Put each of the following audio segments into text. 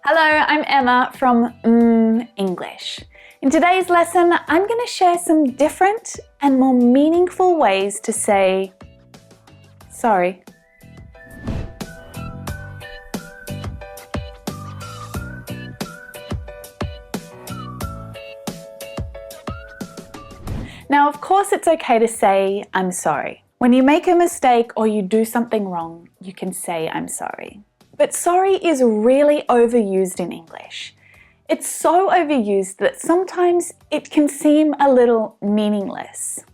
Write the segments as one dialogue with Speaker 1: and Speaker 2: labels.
Speaker 1: Hello, I'm Emma from English. In today's lesson, I'm going to share some different and more meaningful ways to say sorry. Now, of course, it's okay to say I'm sorry. When you make a mistake or you do something wrong, you can say I'm sorry. But sorry is really overused in English. It's so overused that sometimes it can seem a little meaningless.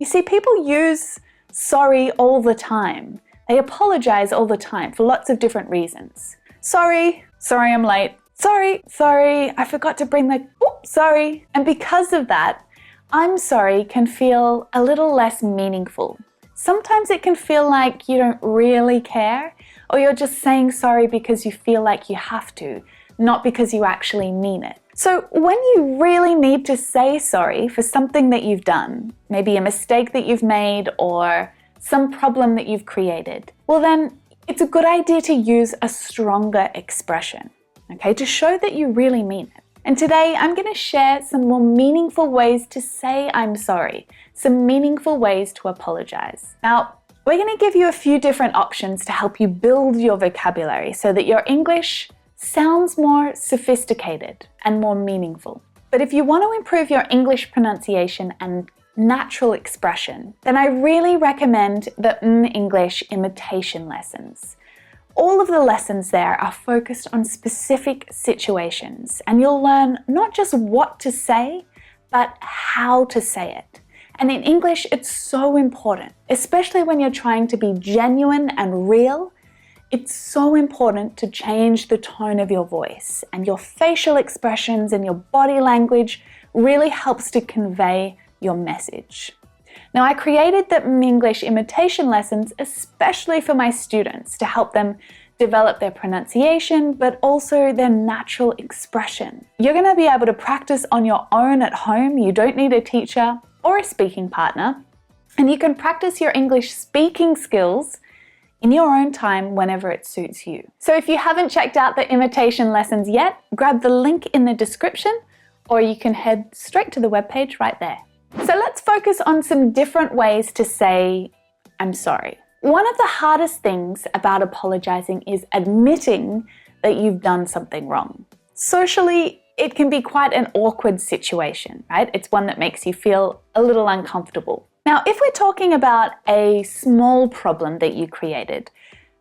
Speaker 1: You see, people use sorry all the time. They apologize all the time for lots of different reasons. Sorry I'm late. Sorry, I forgot to bring the, sorry. And because of that, I'm sorry can feel a little less meaningful. Sometimes it can feel like you don't really care, or you're just saying sorry because you feel like you have to, not because you actually mean it. So when you really need to say sorry for something that you've done, maybe a mistake that you've made or some problem that you've created, well then it's a good idea to use a stronger expression, okay, to show that you really mean it. And today I'm going to share some more meaningful ways to say I'm sorry, some meaningful ways to apologize. Now, we're going to give you a few different options to help you build your vocabulary so that your English sounds more sophisticated and more meaningful. But if you want to improve your English pronunciation and natural expression, then I really recommend the mmmEnglish imitation lessons. All of the lessons there are focused on specific situations, and you'll learn not just what to say, but how to say it. And in English, it's so important, especially when you're trying to be genuine and real. It's so important to change the tone of your voice, and your facial expressions and your body language really helps to convey your message. Now, I created the mmmEnglish imitation lessons especially for my students to help them develop their pronunciation, but also their natural expression. You're going to be able to practice on your own at home. You don't need a teacher or a speaking partner, and you can practice your English speaking skills in your own time whenever it suits you. So if you haven't checked out the imitation lessons yet, grab the link in the description, or you can head straight to the webpage right there. So let's focus on some different ways to say I'm sorry. One of the hardest things about apologizing is admitting that you've done something wrong. Socially, it can be quite an awkward situation, right? It's one that makes you feel a little uncomfortable. Now, if we're talking about a small problem that you created,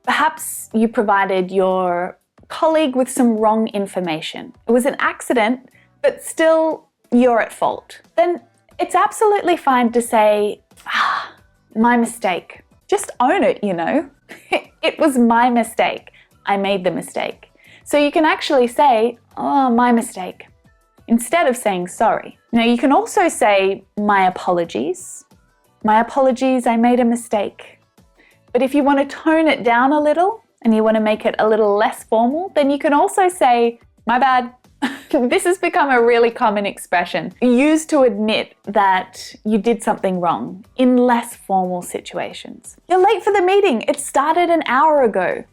Speaker 1: perhaps you provided your colleague with some wrong information. It was an accident, but still you're at fault. Then it's absolutely fine to say, my mistake. Just own it, you know. It was my mistake. I made the mistake. So you can actually say, oh, my mistake, instead of saying sorry. Now you can also say, my apologies. My apologies, I made a mistake. But if you want to tone it down a little and you want to make it a little less formal, then you can also say, my bad. This has become a really common expression used to admit that you did something wrong in less formal situations. You're late for the meeting. It started an hour ago.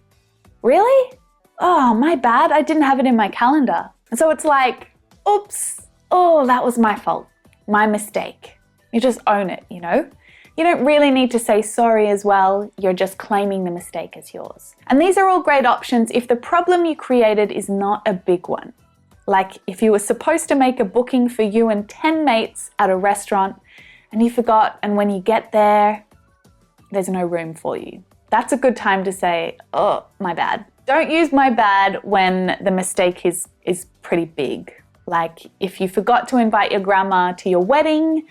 Speaker 1: Really? Oh, my bad. I didn't have it in my calendar. So it's like, oops, oh, that was my fault. My mistake. You just own it, you know? You don't really need to say sorry as well. You're just claiming the mistake as yours. And these are all great options if the problem you created is not a big one. Like if you were supposed to make a booking for you and 10 mates at a restaurant and you forgot, and when you get there, there's no room for you. That's a good time to say, oh, my bad. Don't use my bad when the mistake is pretty big. Like if you forgot to invite your grandma to your wedding,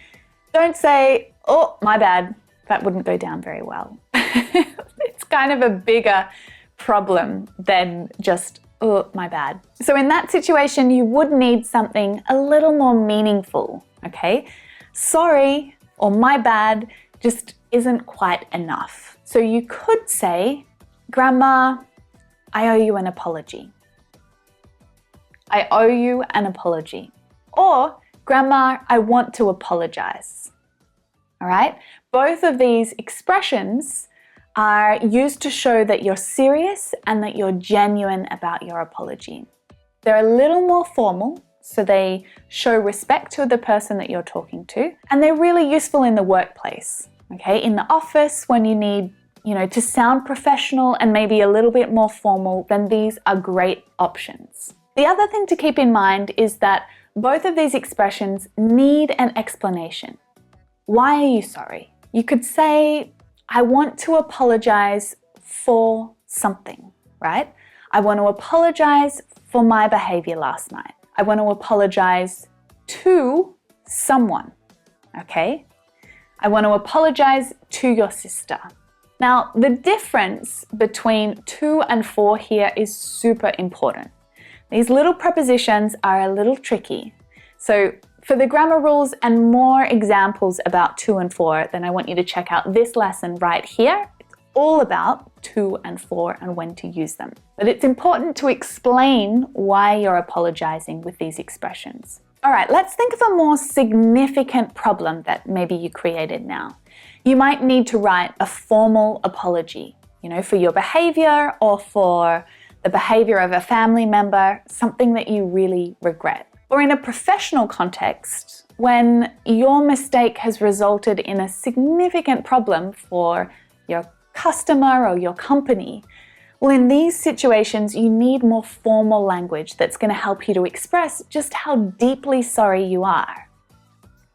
Speaker 1: don't say, oh, my bad. That wouldn't go down very well. It's kind of a bigger problem than just, oh, my bad. So in that situation, you would need something a little more meaningful, okay? Sorry or my bad just isn't quite enough. So you could say, Grandma, I owe you an apology. I owe you an apology. Or, Grandma, I want to apologize. All right? Both of these expressions are used to show that you're serious and that you're genuine about your apology. They're a little more formal, so they show respect to the person that you're talking to, and they're really useful in the workplace, okay? In the office, when you need, to sound professional and maybe a little bit more formal, then these are great options. The other thing to keep in mind is that both of these expressions need an explanation. Why are you sorry? You could say, I want to apologize for something, right? I want to apologize for my behavior last night. I want to apologize to someone, okay? I want to apologize to your sister. Now, the difference between to and for here is super important. These little prepositions are a little tricky. So for the grammar rules and more examples about to and for, then I want you to check out this lesson right here. It's all about to and for and when to use them. But it's important to explain why you're apologizing with these expressions. All right, let's think of a more significant problem that maybe you created now. You might need to write a formal apology, for your behavior or for the behavior of a family member, something that you really regret. Or in a professional context, when your mistake has resulted in a significant problem for your customer or your company, well, in these situations, you need more formal language that's going to help you to express just how deeply sorry you are.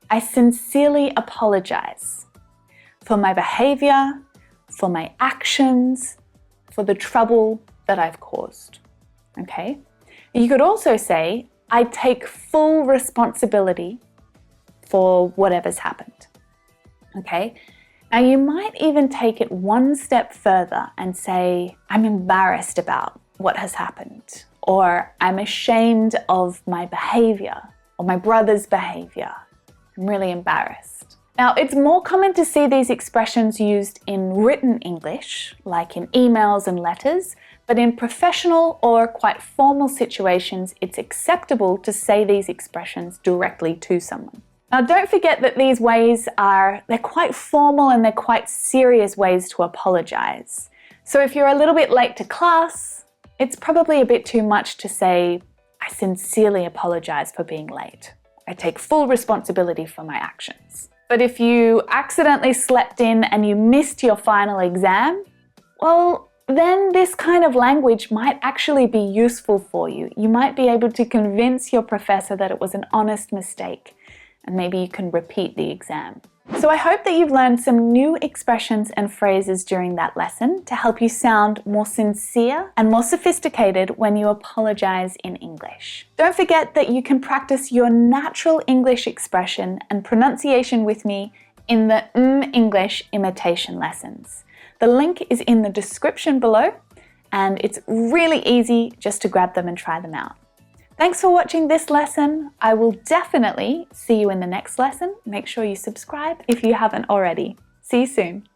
Speaker 1: I sincerely apologize for my behavior, for my actions, for the trouble that I've caused. Okay? You could also say, I take full responsibility for whatever's happened. Okay? Now you might even take it one step further and say, I'm embarrassed about what has happened, or I'm ashamed of my behavior or my brother's behavior. I'm really embarrassed. Now, it's more common to see these expressions used in written English, like in emails and letters, but in professional or quite formal situations, it's acceptable to say these expressions directly to someone. Now, don't forget that these ways they're quite formal and they're quite serious ways to apologize. So if you're a little bit late to class, it's probably a bit too much to say, I sincerely apologize for being late. I take full responsibility for my actions. But if you accidentally slept in and you missed your final exam, well, then this kind of language might actually be useful for you. You might be able to convince your professor that it was an honest mistake, and maybe you can repeat the exam. So I hope that you've learned some new expressions and phrases during that lesson to help you sound more sincere and more sophisticated when you apologize in English. Don't forget that you can practice your natural English expression and pronunciation with me in the mmmEnglish imitation lessons. The link is in the description below, and it's really easy just to grab them and try them out. Thanks for watching this lesson. I will definitely see you in the next lesson. Make sure you subscribe if you haven't already. See you soon.